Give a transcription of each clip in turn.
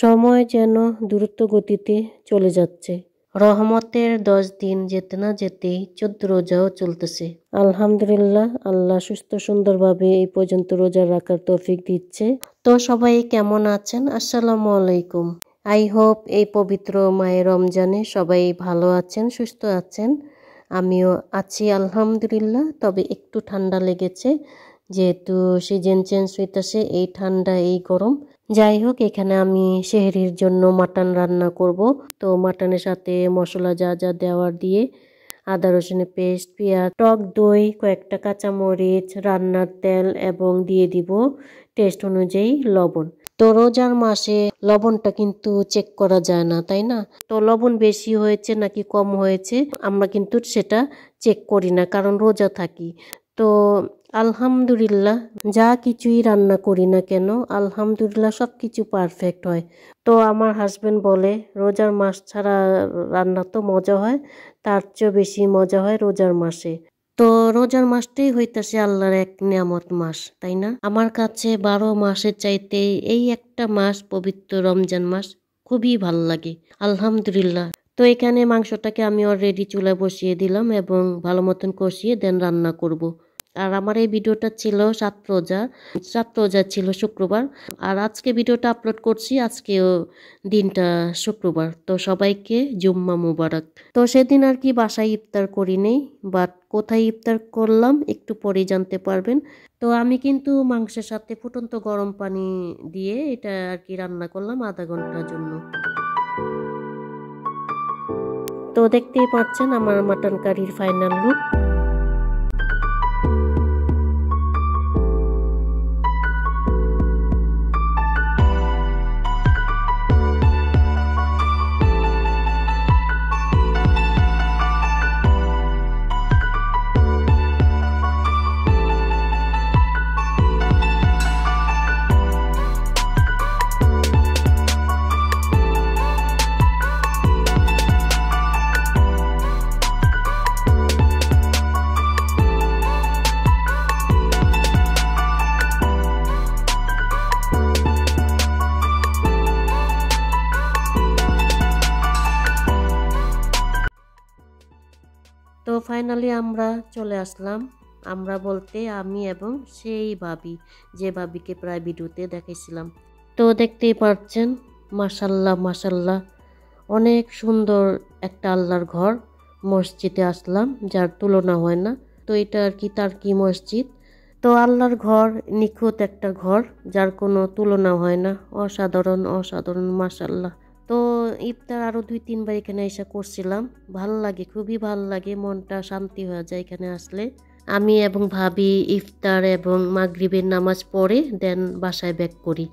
সময় যেন দ্রুত গতিতে চলে যাচ্ছে। রহমতের 10 দিন যেতে না যেতেই 14 রোজাও চলতেছে। আলহামদুলিল্লাহ, আল্লাহ সুস্থ সুন্দরভাবে এই পর্যন্ত রোজা রাখার তৌফিক দিচ্ছে। তো সবাই কেমন আছেন? আসসালামু আলাইকুম। আই হোপ এই পবিত্র মাহে রমজানে সবাই ভালো আছেন, সুস্থ আছেন। আমিও আছি আলহামদুলিল্লাহ। তবে একটু ঠান্ডা লেগেছে, যেহেতু সিজন চেঞ্জ হইতেছে, এই ঠান্ডা এই গরম। যাই হোক, এখানে আমি সেহরির জন্য মাটন রান্না করব। তো মাটনের সাথে মশলা যা যা দেওয়ার দিয়ে আদা রসুনের পেস্ট, পেঁয়াজ, টক দই, কয়েকটা কাঁচামরিচ, রান্নার তেল এবং দিয়ে দিব টেস্ট অনুযায়ী লবণ। তো রোজার মাসে লবণটা কিন্তু চেক করা যায় না, তাই না? তো লবণ বেশি হয়েছে নাকি কম হয়েছে আমরা কিন্তু সেটা চেক করি না, কারণ রোজা থাকি। তো আলহামদুলিল্লাহ, যা কিছুই রান্না করি না কেন আলহামদুলিল্লাহ সব কিছু পারফেক্ট হয়। তো আমার হাজবেন্ড বলে রোজার মাস ছাড়া রান্না তো মজা হয়, তার চেয়েও বেশি মজা হয় রোজার মাসে। তো রোজার মাসটাই হইতাছে আল্লাহর এক নিয়ামত মাস, তাই না? আমার কাছে 12 মাসের চাইতে এই একটা মাস, পবিত্র রমজান মাস, খুবই ভালো লাগে আলহামদুলিল্লাহ। তো এখানে মাংসটাকে আমি অলরেডি চুলায় বসিয়ে দিলাম এবং ভালো মতন কষিয়ে দেন রান্না করব। আর আমার এই ভিডিওটা ছিল 7 রোজা ছিল শুক্রবার। আর আজকে ভিডিওটা আপলোড করছি, আজকেও দিনটা শুক্রবার। তো সবাইকে জুম্মা মুবারক। তো সেদিন আর কি বাসায় ইফতার করি নেই, বাট কোথায় ইফতার করলাম একটু পরেই জানতে পারবেন। তো আমি কিন্তু মাংসের সাথে ফুটন্ত গরম পানি দিয়ে এটা আর কি রান্না করলাম আধা ঘন্টার জন্য। তো দেখতেই পাচ্ছেন আমার মাটন কারির ফাইনাল লুক। তো ফাইনালি আমরা চলে আসলাম। আমরা বলতে আমি এবং সেই ভাবি, যে ভাবিকে প্রায় ভিডিওতে দেখাইছিলাম। তো দেখতেই পাচ্ছেন মাশাল্লাহ মাশাল্লাহ, অনেক সুন্দর একটা আল্লাহর ঘর। মসজিদে আসলাম, যার তুলনা হয় না। তো এটা আর কি তার কি মসজিদ। তো আল্লাহর ঘর নিখুঁত একটা ঘর, যার কোনো তুলনা হয় না। অসাধারণ অসাধারণ মাশাল্লাহ। তো ইফতার আরো 2-3 বার এখানে এসে করছিলাম। ভাল লাগে, খুবই ভাল লাগে, মনটা শান্তি হয়ে যায় এখানে আসলে। আমি এবং ভাবি ইফতার এবং মাগরিবের নামাজ পড়ে দেন বাসায় ব্যাক করি।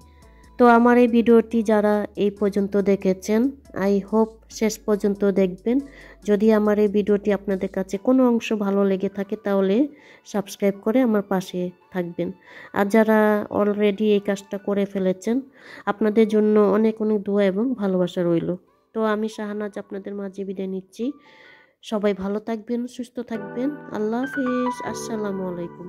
তো আমার এই ভিডিওটি যারা এই পর্যন্ত দেখেছেন, আই হোপ শেষ পর্যন্ত দেখবেন। যদি আমার এই ভিডিওটি আপনাদের কাছে কোনো অংশ ভালো লেগে থাকে তাহলে সাবস্ক্রাইব করে আমার পাশে থাকবেন। আর যারা অলরেডি এই কাজটা করে ফেলেছেন, আপনাদের জন্য অনেক অনেক দোয়া এবং ভালোবাসা রইল। তো আমি শাহনাজ আপনাদের মাঝে বিদায় নিচ্ছি। সবাই ভালো থাকবেন, সুস্থ থাকবেন। আল্লাহ হাফেজ, আসসালামু আলাইকুম।